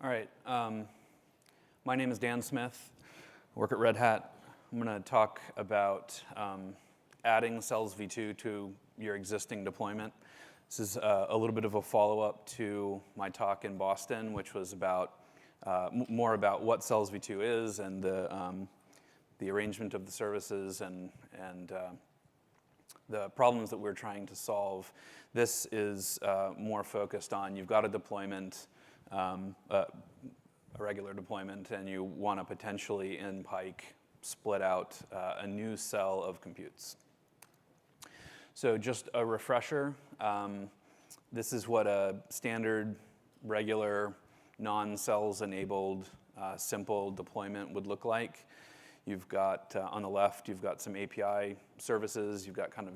All right. My name is Dan Smith. I work at Red Hat. I'm going to talk about adding Cellsv2 to your existing deployment. This is a little bit of a follow-up to my talk in Boston, which was about more about what Cellsv2 is and the arrangement of the services and the problems that we're trying to solve. This is more focused on you've got a deployment, a regular deployment, and you want to potentially in Pike split out a new cell of computes. So just a refresher, this is what a standard, regular, non-cells enabled, simple deployment would look like. You've got, on the left, you've got some API services. You've got kind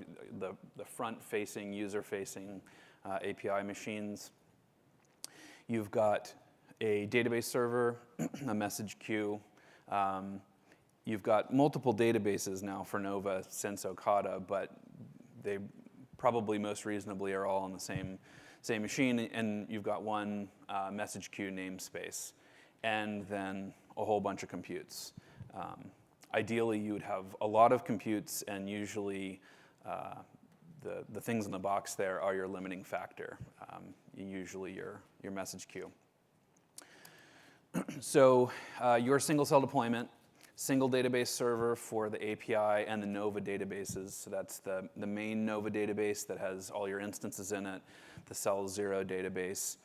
of the front-facing, user-facing API machines. You've got a database server, a message queue. You've got multiple databases now for Nova since Okada, but they probably most reasonably are all on the same machine. And you've got one message queue namespace, and then a whole bunch of computes. Ideally, you would have a lot of computes, and usually the things in the box there are your limiting factor, usually your message queue. So your single cell deployment, single database server for the API and the Nova databases. So that's the main Nova database that has all your instances in it, the Cellsv2 database.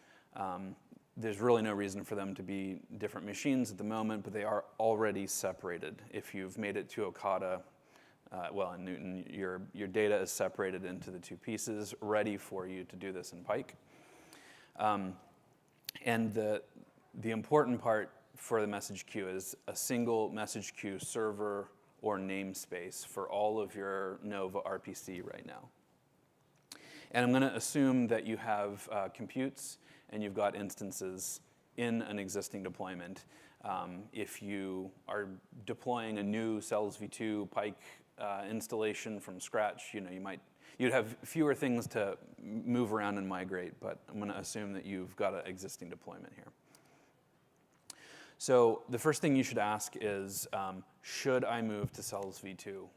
There's really no reason for them to be different machines at the moment, but they are already separated. If you've made it to Okada, in Newton, your data is separated into the two pieces, ready for you to do this in Pike. And the important part for the message queue is a single message queue server or namespace for all of your Nova RPC right now. And I'm going to assume that you have computes and you've got instances in an existing deployment. If you are deploying a new Cellsv2 Pike installation from scratch, you'd have fewer things to move around and migrate, but I'm going to assume that you've got an existing deployment here. So the first thing you should ask is, should I move to Cellsv2?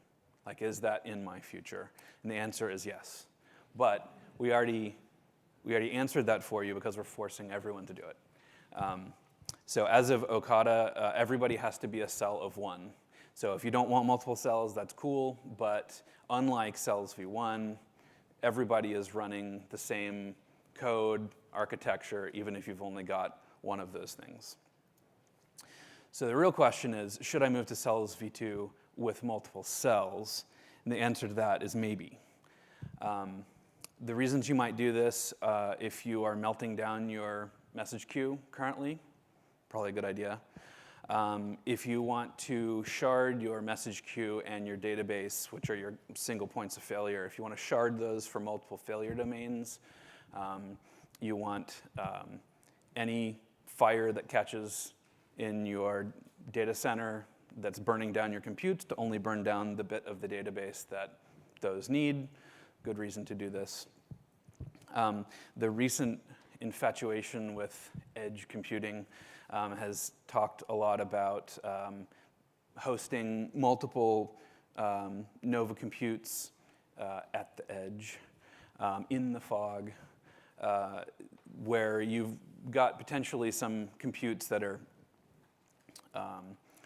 Like, is that in my future? And the answer is yes. But we already answered that for you because we're forcing everyone to do it. So as of Okada, everybody has to be a cell of one. So if you don't want multiple cells, that's cool. But unlike Cellsv1, everybody is running the same code, architecture, even if you've only got one of those things. So the real question is, should I move to Cellsv2 with multiple cells? And the answer to that is maybe. The reasons you might do this, if you are melting down your message queue currently, probably a good idea. If you want to shard your message queue and your database, which are your single points of failure, if you want to shard those for multiple failure domains, you want any fire that catches in your data center that's burning down your compute to only burn down the bit of the database that those need. Good reason to do this. The recent infatuation with edge computing has talked a lot about hosting multiple Nova computes at the edge, in the fog, where you've got potentially some computes that are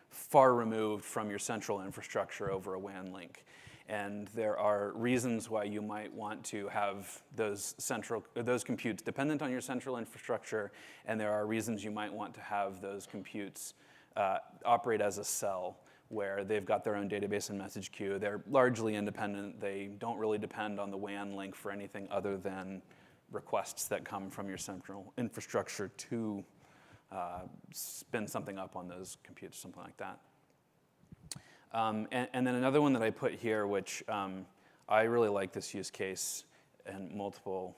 far removed from your central infrastructure over a WAN link. And there are reasons why you might want to have those computes dependent on your central infrastructure, and there are reasons you might want to have those computes operate as a cell, where they've got their own database and message queue. They're largely independent. They don't really depend on the WAN link for anything other than requests that come from your central infrastructure to spin something up on those computers, something like that. And then another one that I put here, which I really like this use case, and multiple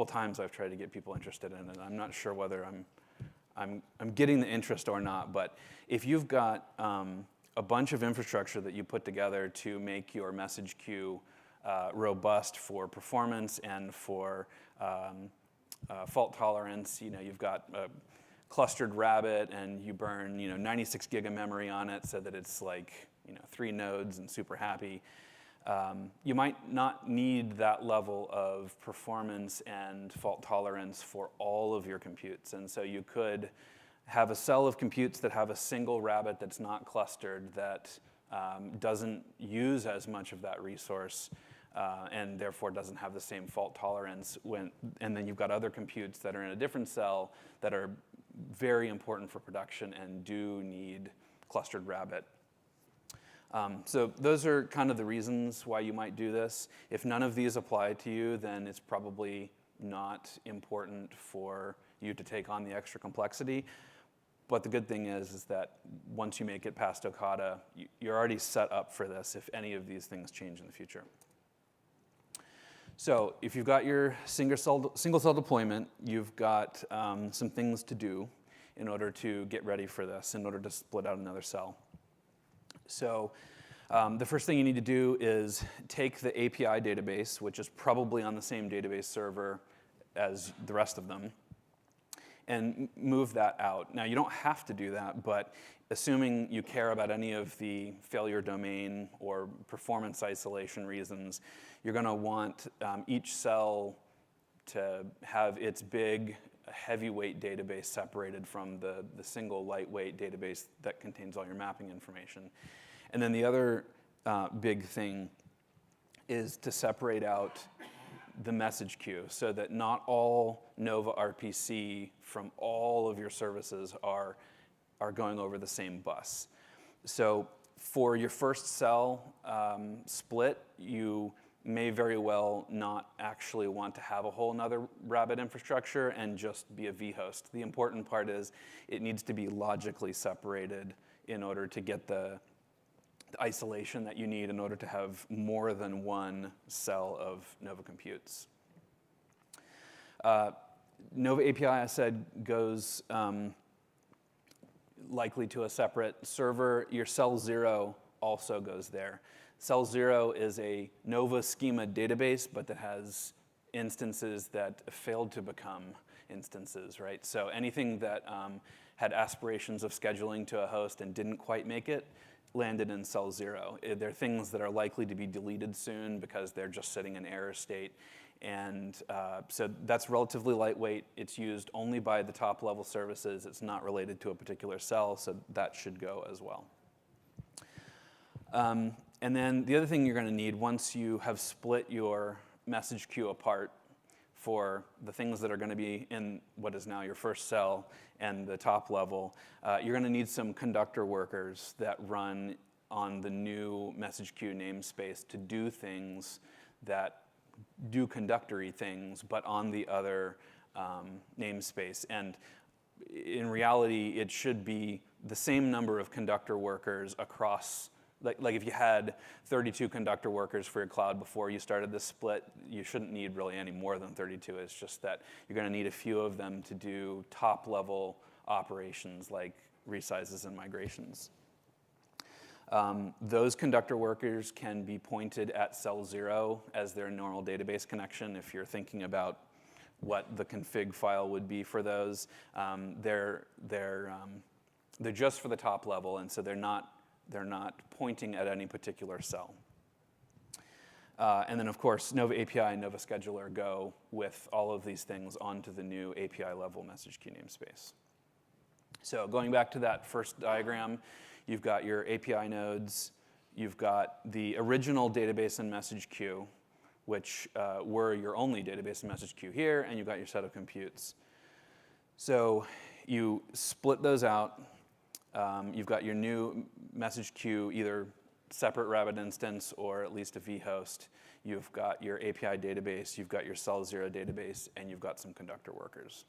times I've tried to get people interested in it. I'm not sure whether I'm getting the interest or not, but if you've got a bunch of infrastructure that you put together to make your message queue robust for performance and for fault tolerance. You've got a clustered rabbit and you burn 96 gig of memory on it so that it's like 3 nodes and super happy. You might not need that level of performance and fault tolerance for all of your computes. And so you could have a cell of computes that have a single rabbit that's not clustered, that doesn't use as much of that resource, and therefore doesn't have the same fault tolerance. And then you've got other computes that are in a different cell that are very important for production and do need clustered rabbit. So those are kind of the reasons why you might do this. If none of these apply to you, then it's probably not important for you to take on the extra complexity. But the good thing is that once you make it past Okada, you're already set up for this if any of these things change in the future. So if you've got your single cell deployment, you've got some things to do in order to get ready for this, in order to split out another cell. So the first thing you need to do is take the API database, which is probably on the same database server as the rest of them, and move that out. Now, you don't have to do that, but assuming you care about any of the failure domain or performance isolation reasons, you're going to want each cell to have its big heavyweight database separated from the single lightweight database that contains all your mapping information. And then the other big thing is to separate out the message queue so that not all Nova RPC from all of your services are going over the same bus. So for your first cell split, you may very well not actually want to have a whole nother rabbit infrastructure and just be a vhost. The important part is it needs to be logically separated in order to get the isolation that you need in order to have more than one cell of Nova computes. Nova API, I said, goes likely to a separate server. Your Cellsv2 also goes there. Cellsv2 is a Nova schema database, but that has instances that failed to become instances, right? So anything that had aspirations of scheduling to a host and didn't quite make it landed in Cellsv2. They're things that are likely to be deleted soon because they're just sitting in error state. And so that's relatively lightweight. It's used only by the top level services. It's not related to a particular cell, so that should go as well. And then the other thing you're going to need once you have split your message queue apart for the things that are going to be in what is now your first cell and the top level, you're going to need some conductor workers that run on the new message queue namespace to do things that do conductory things, but on the other namespace. And in reality, it should be the same number of conductor workers across. Like if you had 32 conductor workers for your cloud before you started this split, you shouldn't need really any more than 32. It's just that you're going to need a few of them to do top-level operations like resizes and migrations. Those conductor workers can be pointed at Cellsv2 as their normal database connection. If you're thinking about what the config file would be for those, they're just for the top level, and so they're not pointing at any particular cell. And then, of course, Nova API and Nova Scheduler go with all of these things onto the new API level message queue namespace. So going back to that first diagram, you've got your API nodes, you've got the original database and message queue, which were your only database and message queue here, and you've got your set of computes. So you split those out. You've got your new message queue, either separate Rabbit instance or at least a vhost. You've got your API database, you've got your Cellsv2 database, and you've got some conductor workers.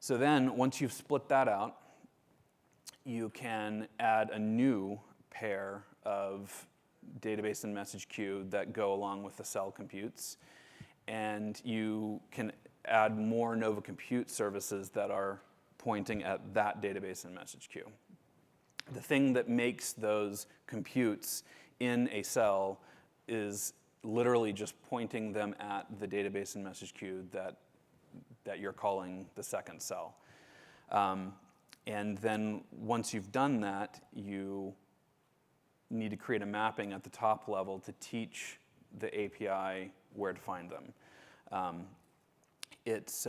So then, once you've split that out, you can add a new pair of database and message queue that go along with the cell computes. And you can add more Nova Compute services that are pointing at that database and message queue. The thing that makes those computes in a cell is literally just pointing them at the database and message queue that you're calling the second cell. And then once you've done that, you need to create a mapping at the top level to teach the API where to find them. It's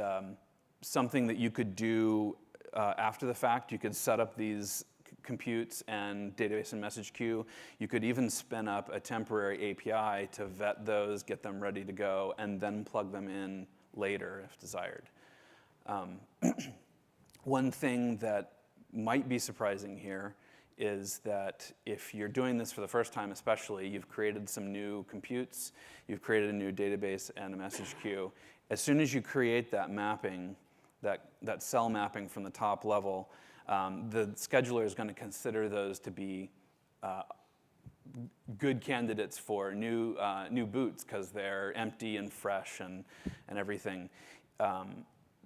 something that you could do after the fact. You could set up these computes and database and message queue. You could even spin up a temporary API to vet those, get them ready to go, and then plug them in later if desired. One thing that might be surprising here is that if you're doing this for the first time especially, you've created some new computes, you've created a new database and a message queue. As soon as you create that mapping, that cell mapping from the top level, the scheduler is going to consider those to be good candidates for new boots because they're empty and fresh and everything.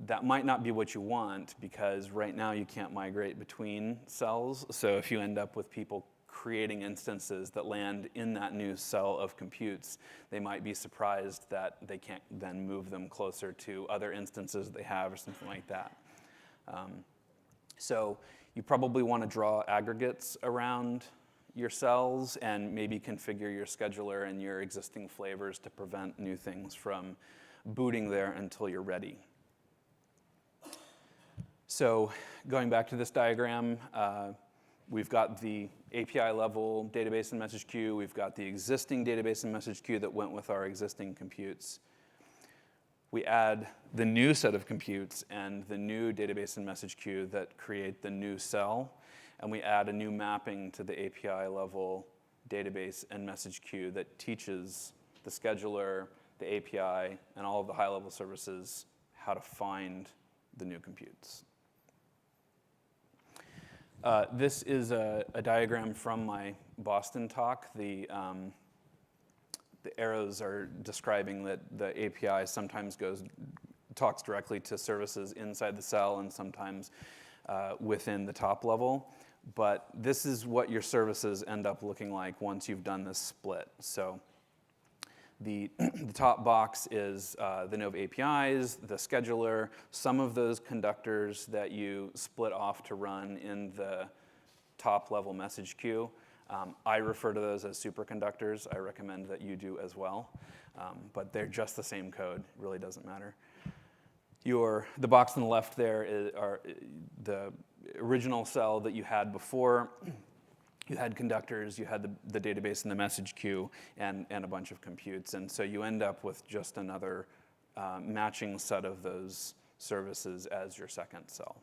That might not be what you want because right now you can't migrate between cells. So if you end up with people creating instances that land in that new cell of computes, they might be surprised that they can't then move them closer to other instances they have or something like that. So you probably want to draw aggregates around your cells and maybe configure your scheduler and your existing flavors to prevent new things from booting there until you're ready. So going back to this diagram, we've got the API level database and message queue. We've got the existing database and message queue that went with our existing computes. We add the new set of computes and the new database and message queue that create the new cell. And we add a new mapping to the API level database and message queue that teaches the scheduler, the API, and all of the high-level services how to find the new computes. This is a diagram from my Boston talk. The arrows are describing that the API sometimes talks directly to services inside the cell and sometimes within the top level. But this is what your services end up looking like once you've done this split. So the top box is the Nova APIs, the scheduler, some of those conductors that you split off to run in the top level message queue. I refer to those as superconductors. I recommend that you do as well. But they're just the same code. It really doesn't matter. The box on the left there are the original cell that you had before. You had conductors, you had the database and the message queue, and a bunch of computes. And so you end up with just another matching set of those services as your second cell.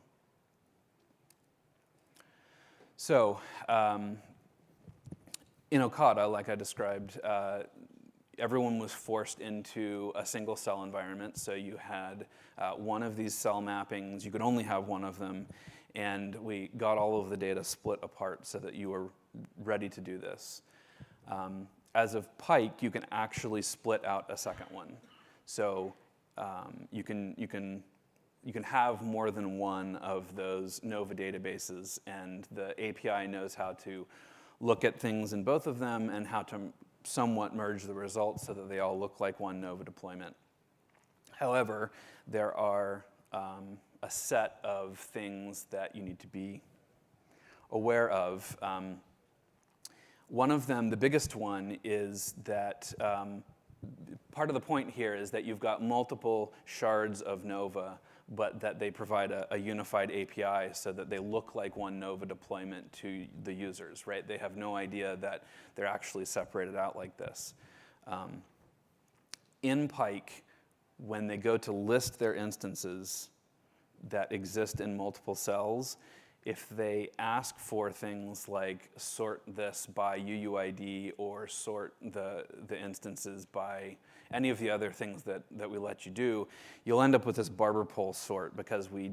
So in Okada, like I described, everyone was forced into a single cell environment. So you had one of these cell mappings. You could only have one of them. And we got all of the data split apart so that you were ready to do this. As of Pike, you can actually split out a second one. So you can have more than one of those Nova databases, and the API knows how to look at things in both of them and how to somewhat merge the results so that they all look like one Nova deployment. However, there are a set of things that you need to be aware of. One of them, the biggest one, is that part of the point here is that you've got multiple shards of Nova, but that they provide a unified API so that they look like one Nova deployment to the users, right? They have no idea that they're actually separated out like this. In Pike, when they go to list their instances that exist in multiple cells, if they ask for things like sort this by UUID or sort the instances by any of the other things that we let you do, you'll end up with this barber pole sort because we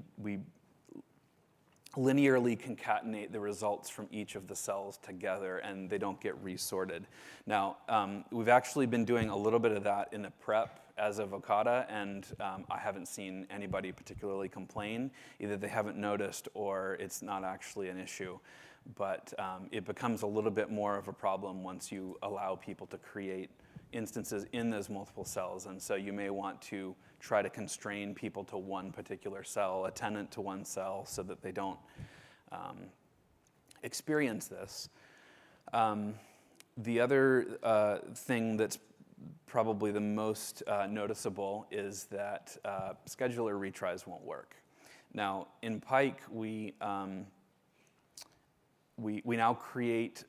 linearly concatenate the results from each of the cells together and they don't get resorted. Now, we've actually been doing a little bit of that in the prep as of Okada, and I haven't seen anybody particularly complain. Either they haven't noticed or it's not actually an issue. But it becomes a little bit more of a problem once you allow people to create instances in those multiple cells. And so you may want to try to constrain people to one particular cell, a tenant to one cell, so that they don't experience this. The other thing that's probably the most noticeable is that scheduler retries won't work. Now, in Pike, we now create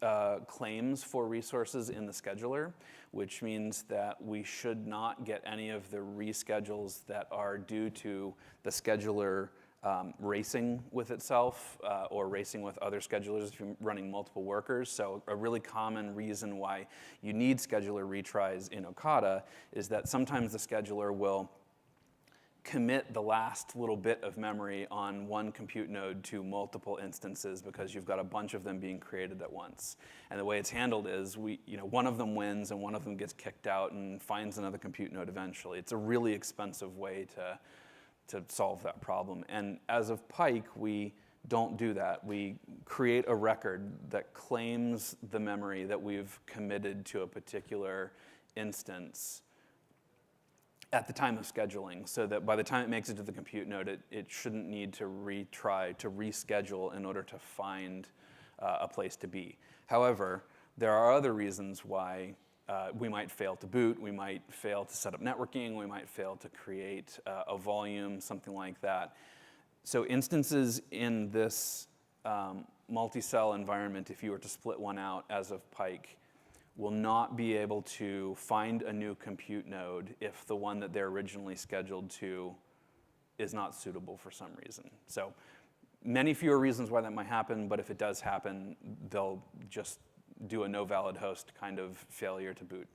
claims for resources in the scheduler, which means that we should not get any of the reschedules that are due to the scheduler racing with itself or racing with other schedulers if you're running multiple workers. So a really common reason why you need scheduler retries in Okada is that sometimes the scheduler will commit the last little bit of memory on one compute node to multiple instances because you've got a bunch of them being created at once. And the way it's handled is one of them wins and one of them gets kicked out and finds another compute node eventually. It's a really expensive way to solve that problem. And as of Pike, we don't do that. We create a record that claims the memory that we've committed to a particular instance at the time of scheduling, so that by the time it makes it to the compute node, it shouldn't need to retry to reschedule in order to find a place to be. However, there are other reasons why we might fail to boot, we might fail to set up networking, we might fail to create a volume, something like that. So instances in this multi-cell environment, if you were to split one out as of Pike, will not be able to find a new compute node if the one that they're originally scheduled to is not suitable for some reason. So many fewer reasons why that might happen, but if it does happen, they'll just do a no valid host kind of failure to boot.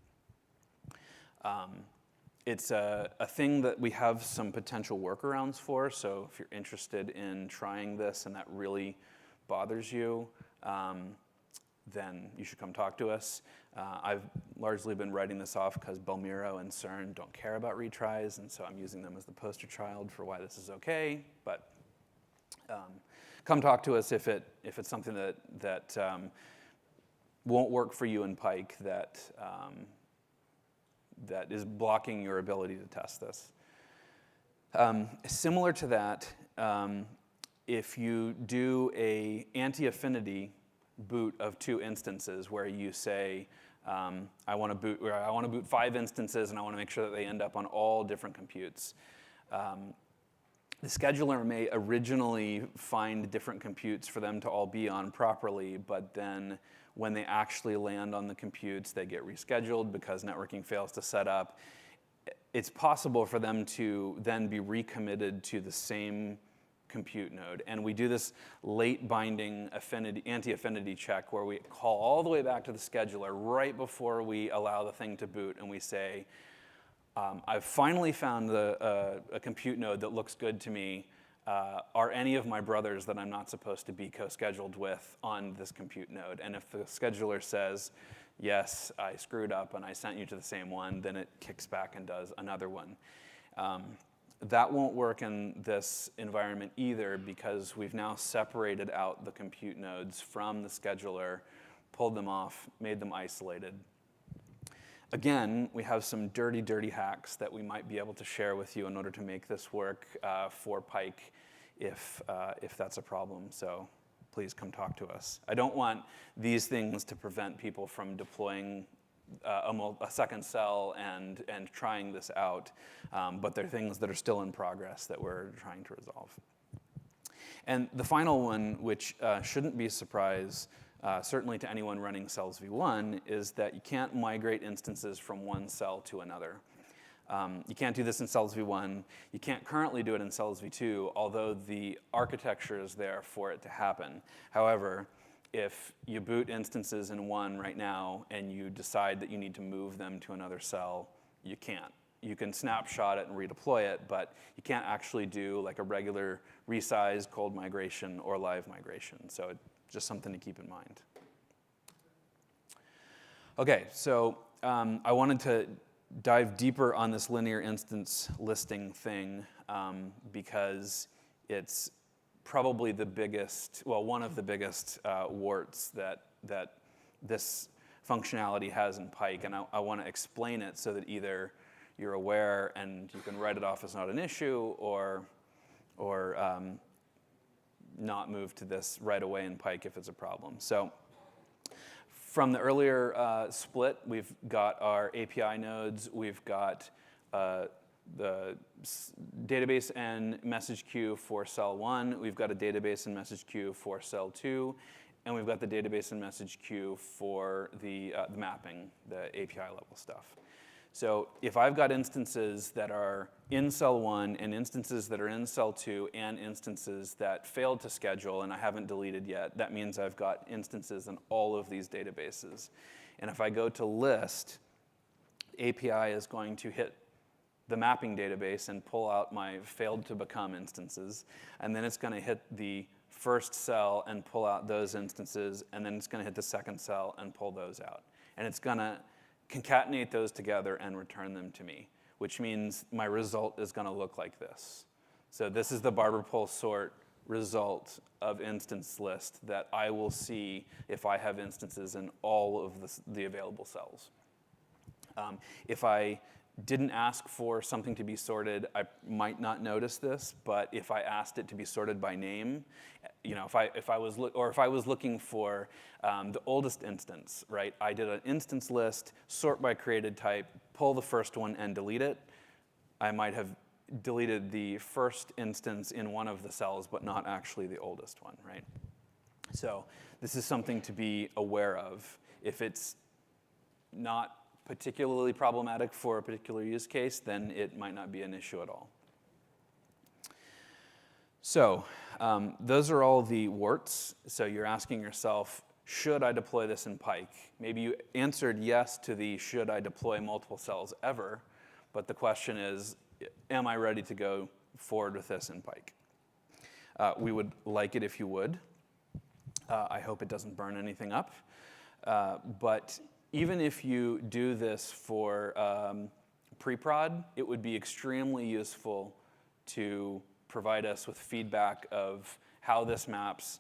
It's a thing that we have some potential workarounds for, so if you're interested in trying this and that really bothers you, then you should come talk to us. I've largely been writing this off because Belmiro and CERN don't care about retries, and so I'm using them as the poster child for why this is okay. But come talk to us if it's something that won't work for you in Pike, that is blocking your ability to test this. Similar to that, if you do a anti-affinity boot of two instances where you say, I want to boot 5 instances and I want to make sure that they end up on all different computes. The scheduler may originally find different computes for them to all be on properly, but then when they actually land on the computes, they get rescheduled because networking fails to set up. It's possible for them to then be recommitted to the same compute node. And we do this late binding anti-affinity check where we call all the way back to the scheduler right before we allow the thing to boot, and we say, I've finally found a compute node that looks good to me. Are any of my brothers that I'm not supposed to be co-scheduled with on this compute node? And if the scheduler says, yes, I screwed up and I sent you to the same one, then it kicks back and does another one. That won't work in this environment either because we've now separated out the compute nodes from the scheduler, pulled them off, made them isolated. Again, we have some dirty, dirty hacks that we might be able to share with you in order to make this work for Pike if that's a problem. So please come talk to us. I don't want these things to prevent people from deploying a second cell and trying this out, but they're things that are still in progress that we're trying to resolve. And the final one, which shouldn't be a surprise, certainly to anyone running Cellsv2, is that you can't migrate instances from one cell to another. You can't do this in Cellsv2. You can't currently do it in Cellsv2, although the architecture is there for it to happen. However, if you boot instances in one right now and you decide that you need to move them to another cell, you can't. You can snapshot it and redeploy it, but you can't actually do like a regular resize, cold migration, or live migration. So it's just something to keep in mind. Okay, so I wanted to dive deeper on this linear instance listing thing because it's probably the biggest, well, one of the biggest warts that this functionality has in Pike, and I want to explain it so that either you're aware and you can write it off as not an issue, or not move to this right away in Pike if it's a problem. So from the earlier split, we've got our API nodes, we've got the database and message queue for cell1, we've got a database and message queue for cell2, and we've got the database and message queue for the mapping, the API level stuff. So if I've got instances that are in cell1 and instances that are in cell2 and instances that failed to schedule and I haven't deleted yet, that means I've got instances in all of these databases. And if I go to list, API is going to hit the mapping database and pull out my failed to become instances, and then it's going to hit the first cell and pull out those instances, and then it's going to hit the second cell and pull those out. And it's going to concatenate those together and return them to me, which means my result is going to look like this. So this is the barber pole sort result of instance list that I will see if I have instances in all of the available cells. If I didn't ask for something to be sorted, I might not notice this, but if I asked it to be sorted by name, you know, if I was looking for the oldest instance, right? I did an instance list, sort by created type, pull the first one and delete it. I might have deleted the first instance in one of the cells, but not actually the oldest one, right? So this is something to be aware of. If it's not particularly problematic for a particular use case, then it might not be an issue at all. So those are all the warts. So you're asking yourself, should I deploy this in Pike? Maybe you answered yes to the should I deploy multiple cells ever, but the question is, am I ready to go forward with this in Pike? We would like it if you would. I hope it doesn't burn anything up. But even if you do this for pre-prod, it would be extremely useful to provide us with feedback of how this maps,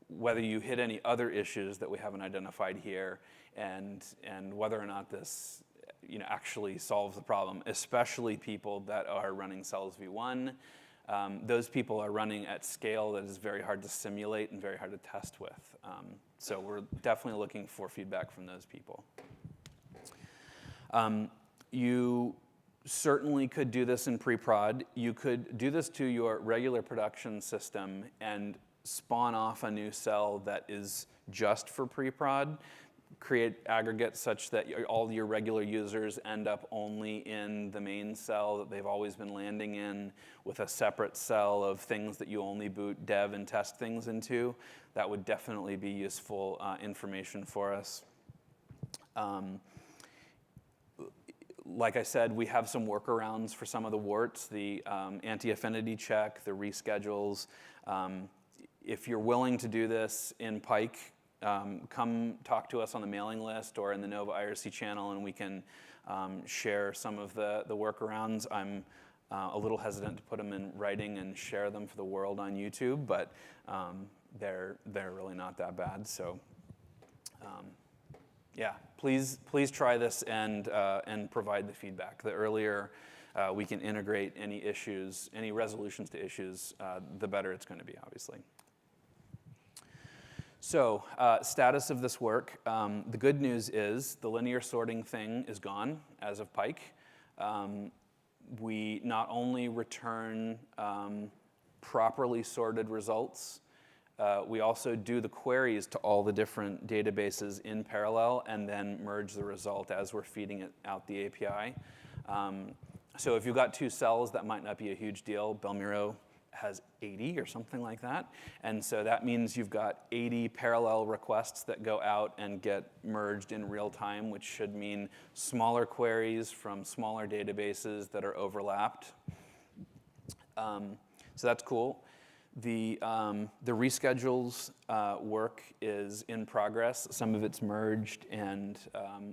whether you hit any other issues that we haven't identified here, and whether or not this actually solves the problem, especially people that are running Cellsv2. Those people are running at scale that is very hard to simulate and very hard to test with. So we're definitely looking for feedback from those people. You certainly could do this in pre-prod. You could do this to your regular production system and spawn off a new cell that is just for pre-prod, create aggregates such that all your regular users end up only in the main cell that they've always been landing in, with a separate cell of things that you only boot dev and test things into. That would definitely be useful information for us. Like I said, we have some workarounds for some of the warts, the anti-affinity check, the reschedules. If you're willing to do this in Pike, come talk to us on the mailing list or in the Nova IRC channel, and we can share some of the workarounds. I'm a little hesitant to put them in writing and share them for the world on YouTube, but they're really not that bad. So yeah, please try this and provide the feedback. The earlier we can integrate any issues, any resolutions to issues, the better it's going to be, obviously. So status of this work. The good news is the linear sorting thing is gone as of Pike. We not only return properly sorted results, we also do the queries to all the different databases in parallel and then merge the result as we're feeding it out the API. So if you've got two cells, that might not be a huge deal. Belmiro has 80 or something like that. And so that means you've got 80 parallel requests that go out and get merged in real time, which should mean smaller queries from smaller databases that are overlapped. So that's cool. The reschedules work is in progress. Some of it's merged, and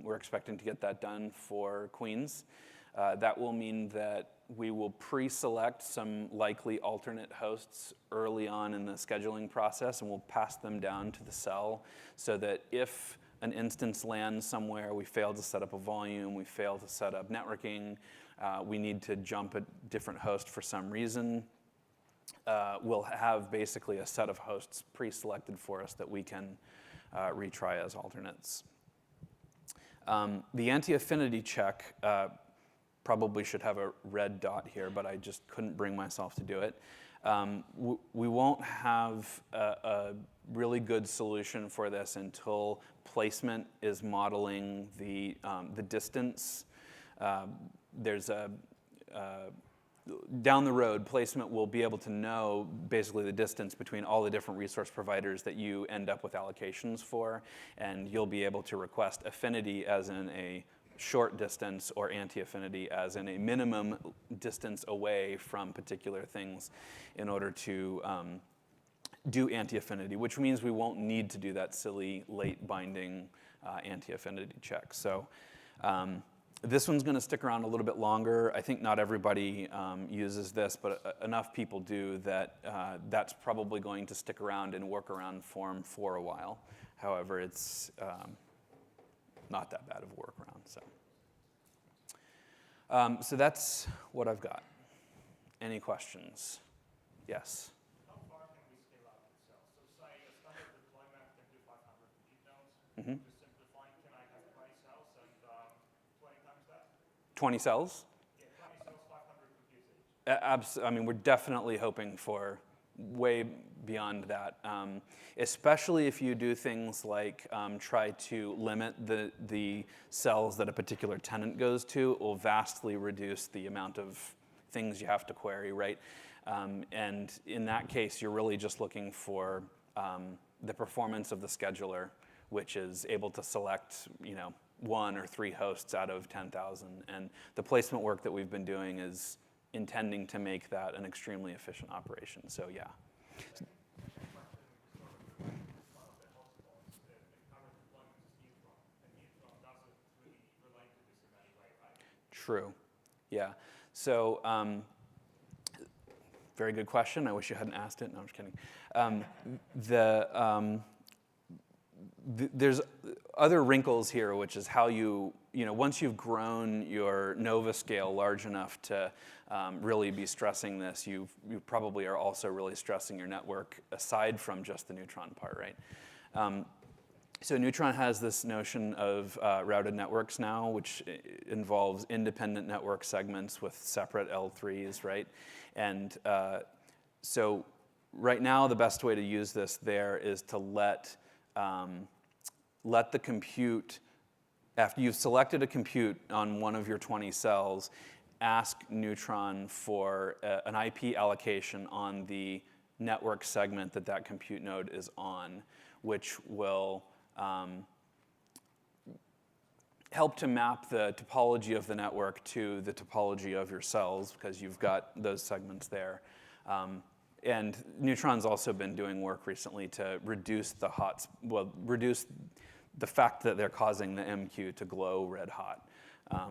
we're expecting to get that done for Queens. That will mean that we will pre-select some likely alternate hosts early on in the scheduling process, and we'll pass them down to the cell so that if an instance lands somewhere, we fail to set up a volume, we fail to set up networking, we need to jump a different host for some reason, we'll have basically a set of hosts pre-selected for us that we can retry as alternates. The anti-affinity check probably should have a red dot here, but I just couldn't bring myself to do it. We won't have a really good solution for this until placement is modeling the distance. There's down the road, placement will be able to know basically the distance between all the different resource providers that you end up with allocations for, and you'll be able to request affinity as in a short distance or anti-affinity as in a minimum distance away from particular things in order to do anti-affinity, which means we won't need to do that silly late binding anti-affinity check. So this one's going to stick around a little bit longer. I think not everybody uses this, but enough people do that that's probably going to stick around in workaround form for a while. However, it's not that bad of a workaround. So that's what I've got. Any questions? Yes? How far can we scale out with cells? So say a standard deployment can do 500 compute nodes. Mm-hmm. To simplify, can I have 20 cells and 20 times that? 20 cells? Yeah, 20 cells, 500 compute each. I mean, we're definitely hoping for way beyond that, especially if you do things like try to limit the cells that a particular tenant goes to. It will vastly reduce the amount of things you have to query, right? And in that case, you're really just looking for the performance of the scheduler, which is able to select, 1 or 3 hosts out of 10,000. And the placement work that we've been doing is intending to make that an extremely efficient operation. So yeah. True. Yeah. So very good question. I wish you hadn't asked it. No, I'm just kidding. There's other wrinkles here, which is how once you've grown your Nova scale large enough to really be stressing this, you probably are also really stressing your network aside from just the neutron part, right? So Neutron has this notion of routed networks now, which involves independent network segments with separate L3s, right? And so right now, the best way to use this there is to let the compute, after you've selected a compute on one of your 20 cells, ask Neutron for an IP allocation on the network segment that compute node is on, which will help to map the topology of the network to the topology of your cells, because you've got those segments there. And Neutron's also been doing work recently to reduce reduce the fact that they're causing the MQ to glow red hot,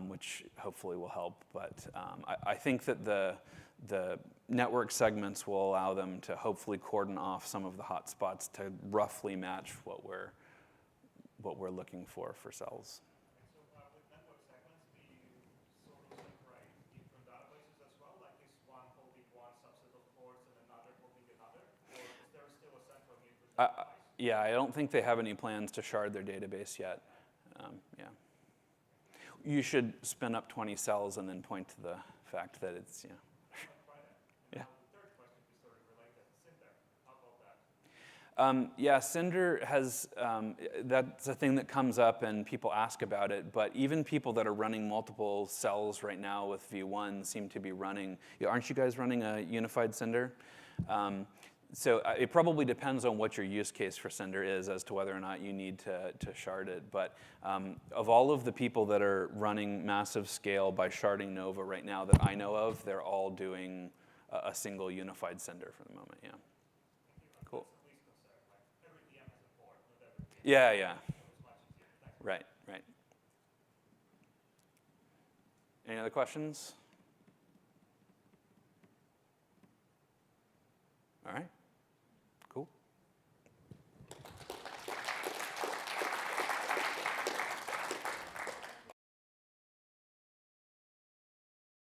which hopefully will help. But I think that the network segments will allow them to hopefully cordon off some of the hot spots to roughly match what we're looking for cells. And so with network segments, do you sort of separate different databases as well? Like is one holding one subset of ports and another holding another? Or is there still a central neutron database? Yeah, I don't think they have any plans to shard their database yet. Yeah. You should spin up 20 cells and then point to the fact that it's, Yeah. Yeah. The third question is sort of related. Cinder, how about that? Yeah, Cinder has, that's a thing that comes up and people ask about it, but even people that are running multiple cells right now with V1 seem to be running, aren't you guys running a unified Cinder? So it probably depends on what your use case for Cinder is as to whether or not you need to shard it. But of all of the people that are running massive scale by sharding Nova right now that I know of, they're all doing a single unified Cinder for the moment, yeah. Cool. Yeah. Right. Any other questions? All right.